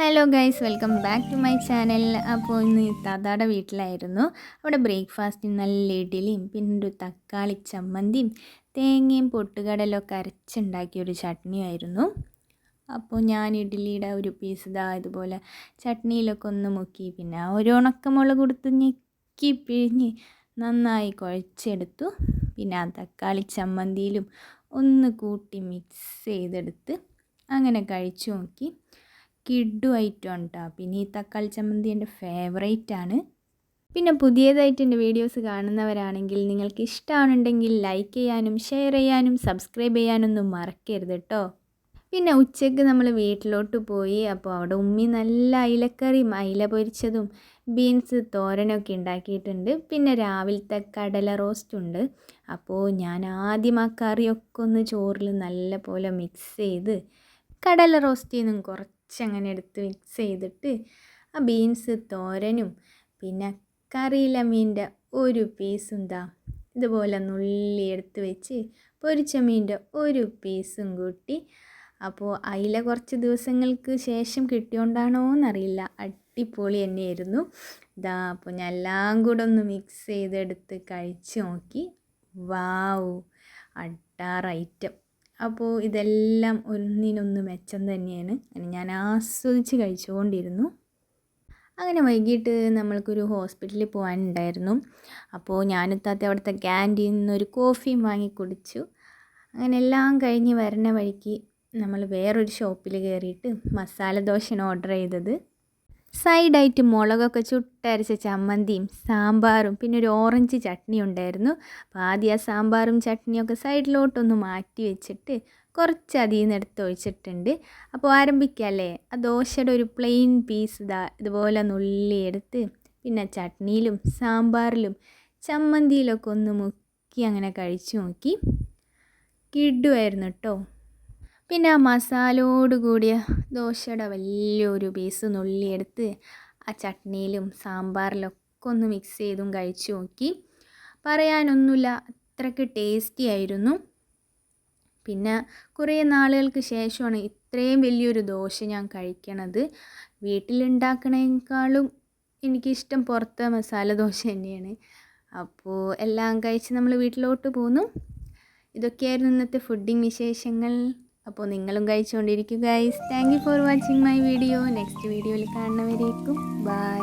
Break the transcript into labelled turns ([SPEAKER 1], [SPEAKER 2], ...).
[SPEAKER 1] Hello guys, welcome back to my channel. അപ്പോൾ ഇന്ന് താത്താടെ വീട്ടിലായിരുന്നു. അവിടെ ബ്രേക്ക്ഫാസ്റ്റിന് നല്ല ഇഡ്ഡലിയും പിന്നെ ഒരു തക്കാളി ചമ്മന്തിയും തേങ്ങയും പൊട്ടുകടലൊക്കെ അരച്ചുണ്ടാക്കിയൊരു ചട്നിയായിരുന്നു. അപ്പോൾ ഞാൻ ഇഡ്ഡലിയുടെ ഒരു പീസ് ഇതുപോലെ ചട്നിയിലൊക്കെ ഒന്ന് മുക്കി പിന്നെ ഒരു ഉണക്കമുളക് കൊടുത്ത് ഞെക്കി പിഴിഞ്ഞ് നന്നായി കുഴച്ചെടുത്തു. പിന്നെ ആ തക്കാളി ചമ്മന്തിയിലും ഒന്ന് കൂട്ടി മിക്സ് ചെയ്തെടുത്ത് അങ്ങനെ കഴിച്ചു നോക്കി. കിഡു ഐറ്റം കേട്ടോ. പിന്നെ ഈ തക്കാളി ചമ്മന്തി എൻ്റെ ഫേവറേറ്റാണ്. പിന്നെ പുതിയതായിട്ട് എൻ്റെ വീഡിയോസ് കാണുന്നവരാണെങ്കിൽ നിങ്ങൾക്ക് ഇഷ്ടമാണെന്നുണ്ടെങ്കിൽ ലൈക്ക് ചെയ്യാനും ഷെയർ ചെയ്യാനും സബ്സ്ക്രൈബ് ചെയ്യാനൊന്നും മറക്കരുത് കേട്ടോ. പിന്നെ ഉച്ചയ്ക്ക് നമ്മൾ വീട്ടിലോട്ട് പോയി. അപ്പോൾ അവിടെ ഉമ്മി നല്ല അയിലക്കറിയും അയില പൊരിച്ചതും ബീൻസ് തോരനൊക്കെ ഉണ്ടാക്കിയിട്ടുണ്ട്. പിന്നെ രാവിലത്തെ കടല റോസ്റ്റുണ്ട്. അപ്പോൾ ഞാൻ ആദ്യം ആ കറിയൊക്കെ ഒന്ന് ചോറിൽ നല്ല പോലെ മിക്സ് ചെയ്ത് കടല റോസ്റ്റിൽ നിന്നും കുറച്ചങ്ങനെ എടുത്ത് മിക്സ് ചെയ്തിട്ട് ആ ബീൻസ് തോരനും പിന്നെ കറിയില മീൻ്റെ ഒരു പീസും ഇതുപോലെ നുള്ളി എടുത്ത് വെച്ച് പൊരിച്ച മീൻ്റെ ഒരു പീസും കൂട്ടി. അപ്പോൾ അയില കുറച്ച് ദിവസങ്ങൾക്ക് ശേഷം കിട്ടിയോണ്ടാണോ എന്നറിയില്ല, അടിപൊളി തന്നെയായിരുന്നു. അപ്പോൾ ഞാൻ എല്ലാം കൂടെ ഒന്ന് മിക്സ് ചെയ്തെടുത്ത് കഴിച്ച് നോക്കി. വാവ്, അഡാർ ഐറ്റം. അപ്പോൾ ഇതെല്ലാം ഒന്നിനൊന്ന് മെച്ചം തന്നെയാണ്. ഞാൻ ആസ്വദിച്ച് കഴിച്ചുകൊണ്ടിരുന്നു. അങ്ങനെ വൈകിട്ട് നമ്മൾക്കൊരു ഹോസ്പിറ്റലിൽ പോകാനുണ്ടായിരുന്നു. അപ്പോൾ ഞാനെത്താത്ത അവിടുത്തെ ക്യാൻറ്റീനിൽ നിന്നൊരു കോഫിയും വാങ്ങി കുടിച്ചു. അങ്ങനെ എല്ലാം കഴിഞ്ഞ് വരുന്ന വഴിക്ക് നമ്മൾ വേറൊരു ഷോപ്പിൽ കയറിയിട്ട് മസാല ദോശയാണ് ഓർഡർ ചെയ്തത്. സൈഡായിട്ട് മുളകൊക്കെ ചുട്ടരച്ച ചമ്മന്തിയും സാമ്പാറും പിന്നെ ഒരു ഓറഞ്ച് ചട്നി ഉണ്ടായിരുന്നു. അപ്പോൾ ആദ്യം ആ സാമ്പാറും ചട്നിയൊക്കെ സൈഡിലോട്ടൊന്ന് മാറ്റി വെച്ചിട്ട് കുറച്ച് അതിൽ നിന്ന് എടുത്ത് ഒഴിച്ചിട്ടുണ്ട്. അപ്പോൾ ആരംഭിക്കല്ലേ. ആ ദോശയുടെ ഒരു പ്ലെയിൻ പീസ് ഇതുപോലെ നുള്ളിയെടുത്ത് പിന്നെ ചട്നിയിലും സാമ്പാറിലും ചമ്മന്തിയിലൊക്കെ ഒന്ന് മുക്കി അങ്ങനെ കഴിച്ചു നോക്കി. കിടുവായിരുന്നു കേട്ടോ. പിന്നെ ആ മസാലയോട് കൂടിയ ദോശയുടെ വലിയൊരു പീസ് നുള്ളിയെടുത്ത് ആ ചട്നിയിലും സാമ്പാറിലൊക്കെ ഒന്ന് മിക്സ് ചെയ്തും കഴിച്ചു നോക്കി. പറയാനൊന്നുമില്ല, അത്രയ്ക്ക് ടേസ്റ്റി ആയിരുന്നു. പിന്നെ കുറേ നാളുകൾക്ക് ശേഷമാണ് ഇത്രയും വലിയൊരു ദോശ ഞാൻ കഴിക്കണത്. വീട്ടിലുണ്ടാക്കണേക്കാളും എനിക്കിഷ്ടം പുറത്തെ മസാല ദോശ തന്നെയാണ്. അപ്പോൾ എല്ലാം കഴിച്ച് നമ്മൾ വീട്ടിലോട്ട് പോന്നു. ഇതൊക്കെയായിരുന്നു ഇന്നത്തെ ഫുഡിങ് വിശേഷങ്ങൾ. അപ്പോൾ നിങ്ങളും കഴിച്ചുകൊണ്ടിരിക്കുക guys. Thank you for watching my video. Next വീഡിയോയിൽ കാണുന്നവരേക്കും ബൈ.